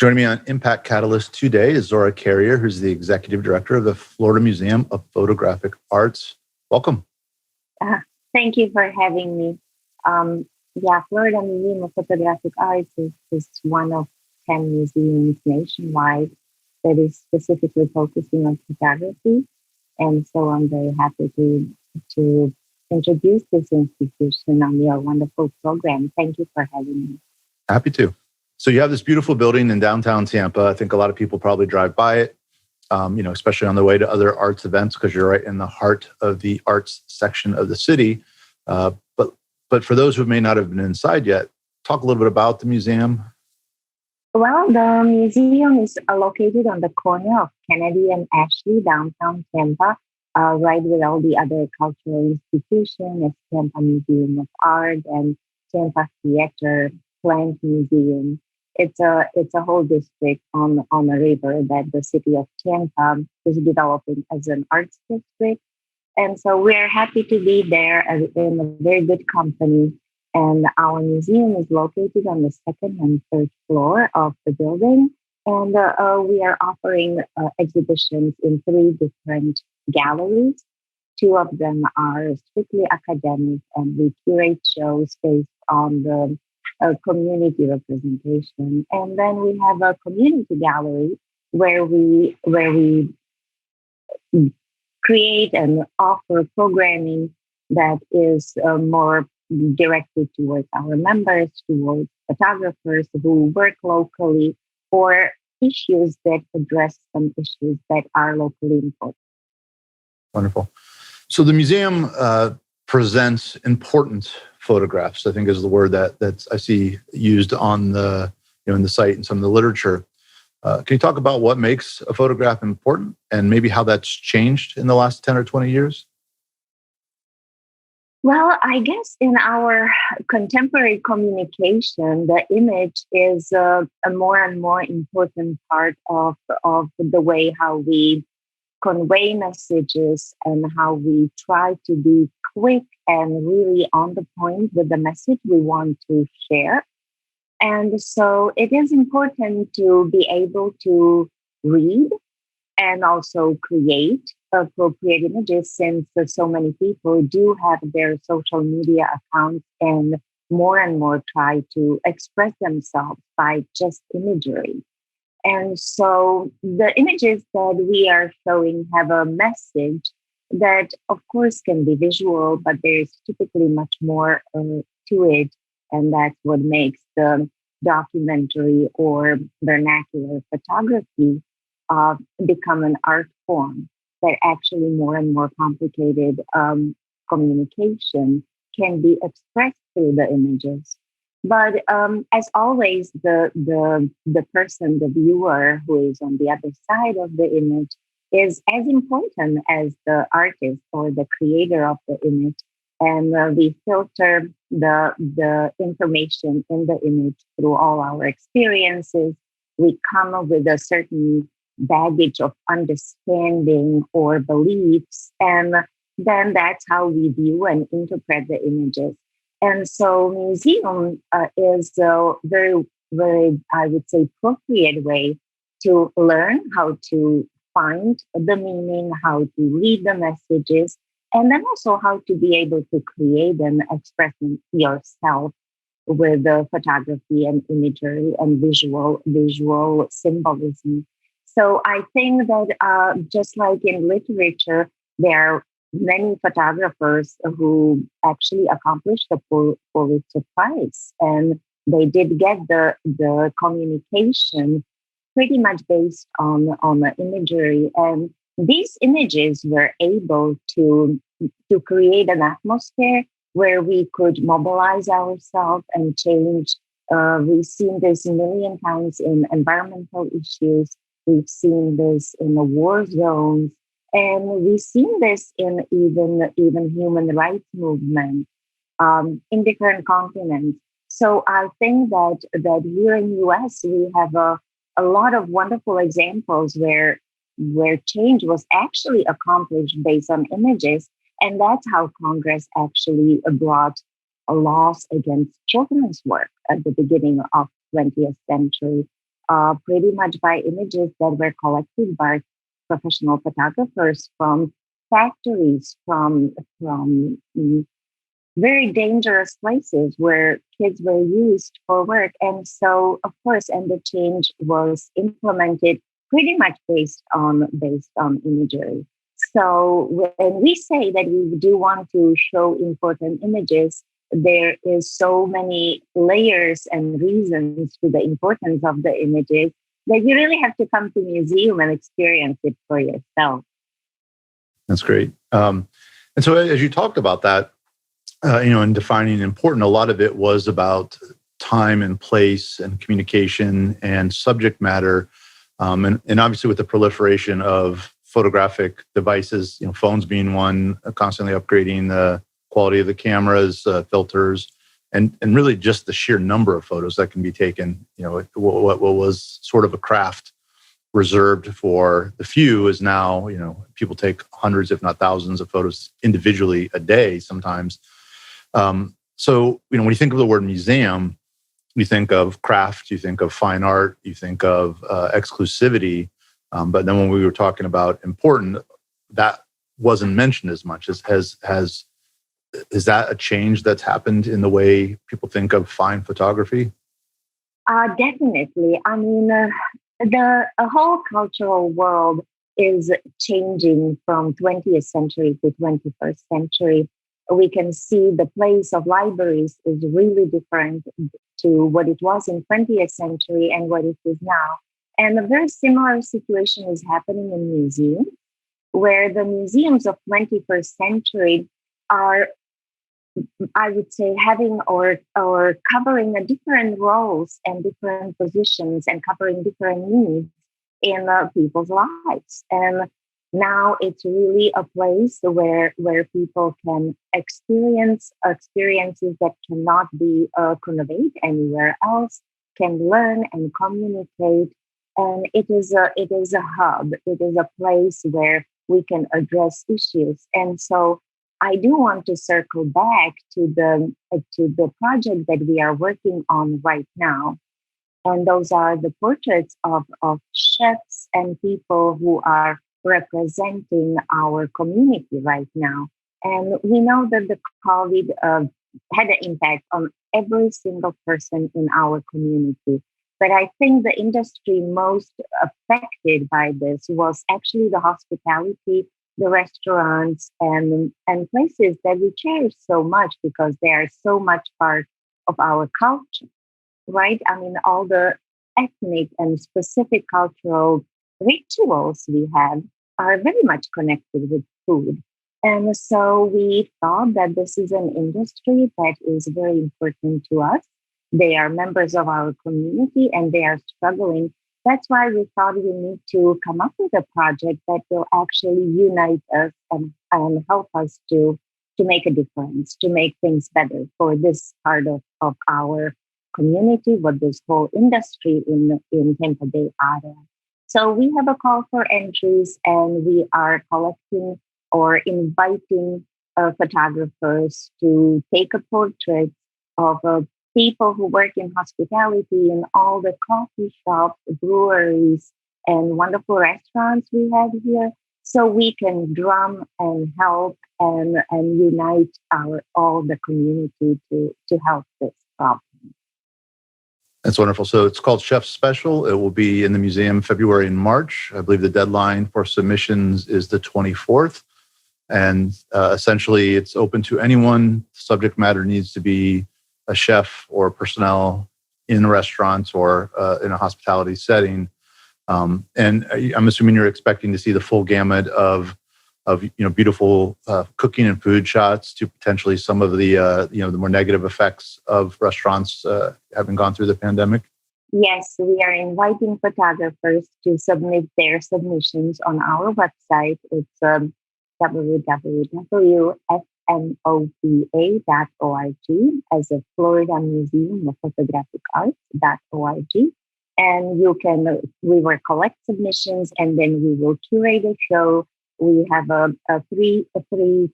Joining me on Impact Catalyst today is Zora Carrier, who's the Executive Director of the Florida Museum of Photographic Arts. Welcome. Thank you for having me. Florida Museum of Photographic Arts is one of 10 museums nationwide that is specifically focusing on photography. And so I'm very happy to introduce this institution on your wonderful program. Thank you for having me. Happy to. So you have this beautiful building in downtown Tampa. I think a lot of people probably drive by it, especially on their way to other arts events because you're right in the heart of the arts section of the city. But for those who may not have been inside yet, talk a little bit about the museum. Well, the museum is located on the corner of Kennedy and Ashley, downtown Tampa, right with all the other cultural institutions, Tampa Museum of Art and Tampa Theater, Plant Museum. It's a whole district on a river that the city of Tampa is developing as an arts district. And so we're happy to be there in a very good company. And our museum is located on the second and third floor of the building. And we are offering exhibitions in 3 different galleries. 2 of them are strictly academic, and we curate shows based on the community representation. And then we have a community gallery where we create and offer programming that is more directed towards our members, towards photographers who work locally, or issues that address some issues that are locally important. Wonderful. So the museum presents important photographs, I think is the word that I see used on the in the site and some of the literature. Can you talk about what makes a photograph important and maybe how that's changed in the last 10 or 20 years? Well, I guess in our contemporary communication, the image is a more and more important part of the way how we convey messages and how we try to be quick and really on the point with the message we want to share. And so it is important to be able to read and also create appropriate images, since so many people do have their social media accounts and more try to express themselves by just imagery. And so the images that we are showing have a message that, of course, can be visual, but there's typically much more to it. And that's what makes the documentary or vernacular photography become an art form that actually more and more complicated communication can be expressed through the images. But as always, the person, the viewer who is on the other side of the image is as important as the artist or the creator of the image. And we filter the information in the image through all our experiences. We come up with a certain baggage of understanding or beliefs, and then that's how we view and interpret the images. And so museum is a very, very, I would say, appropriate way to learn how to find the meaning, how to read the messages, and then also how to be able to create and express yourself with the photography and imagery and visual symbolism. So I think that just like in literature, there are many photographers who actually accomplished the Pulitzer Prize, and they did get the communication pretty much based on the imagery. And these images were able to create an atmosphere where we could mobilize ourselves and change. We've seen this a million times in environmental issues. We've seen this in the war zones, and we've seen this in even human rights movement in different continents. So I think that here in US we have a lot of wonderful examples where change was actually accomplished based on images, and that's how Congress actually brought laws against children's work at the beginning of 20th century. pretty much by images that were collected by professional photographers from factories, from very dangerous places where kids were used for work. And so, of course, and the change was implemented pretty much based on imagery. So when we say that we do want to show important images, there is so many layers and reasons to the importance of the images that you really have to come to museum and experience it for yourself. That's great. And so as you talked about that, in defining important, a lot of it was about time and place and communication and subject matter. And obviously with the proliferation of photographic devices, phones being one, constantly upgrading the quality of the cameras, filters, and really just the sheer number of photos that can be taken. What was sort of a craft reserved for the few is now, people take hundreds, if not thousands of photos individually a day sometimes. So, when you think of the word museum, you think of craft, you think of fine art, you think of exclusivity. But then when we were talking about important, that wasn't mentioned as much. Is that a change that's happened in the way people think of fine photography? Definitely. I mean, the whole cultural world is changing from 20th century to 21st century. We can see the place of libraries is really different to what it was in 20th century and what it is now. And a very similar situation is happening in museums, where the museums of 21st century are, I would say, having or covering a different roles and different positions and covering different needs in people's lives. And now it's really a place where people can experience experiences that cannot be conveyed anywhere else, can learn and communicate. And it is a hub. It is a place where we can address issues. And so I do want to circle back to the project that we are working on right now. And those are the portraits of chefs and people who are representing our community right now. And we know that the COVID had an impact on every single person in our community. But I think the industry most affected by this was actually the hospitality, the restaurants, and places that we cherish so much because they are so much part of our culture, right? I mean, all the ethnic and specific cultural rituals we have are very much connected with food. And so we thought that this is an industry that is very important to us. They are members of our community and they are struggling. That's why we thought we need to come up with a project that will actually unite us and help us to make a difference, to make things better for this part of our community, what this whole industry in Tampa Bay area. So we have a call for entries and we are collecting or inviting photographers to take a portrait of people who work in hospitality in all the coffee shops, breweries, and wonderful restaurants we have here. So we can drum and help and unite all the community to help this problem. That's wonderful. So it's called Chef Special. It will be in the museum February and March. I believe the deadline for submissions is the 24th. And essentially, it's open to anyone. Subject matter needs to be a chef or personnel in restaurants or in a hospitality setting. And I'm assuming you're expecting to see the full gamut of beautiful cooking and food shots to potentially some of the the more negative effects of restaurants having gone through the pandemic. Yes, we are inviting photographers to submit their submissions on our website. It's www.fmopa.org as a Florida Museum of Photographic Arts.org. And we will collect submissions and then we will curate a show. We have three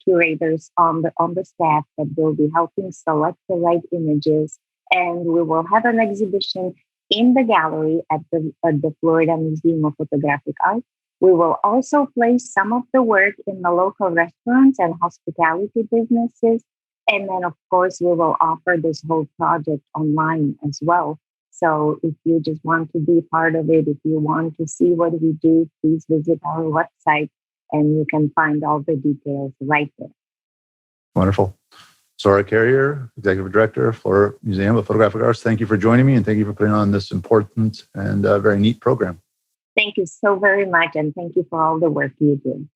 curators on the staff that will be helping select the right images, and we will have an exhibition. in the gallery at the Florida Museum of Photographic Art. We will also place some of the work in the local restaurants and hospitality businesses. And then, of course, we will offer this whole project online as well. So if you just want to be part of it, if you want to see what we do, please visit our website and you can find all the details right there. Wonderful. Zora Carrier, Executive Director of Florida Museum of Photographic Arts, thank you for joining me and thank you for putting on this important and very neat program. Thank you so very much. And thank you for all the work you do.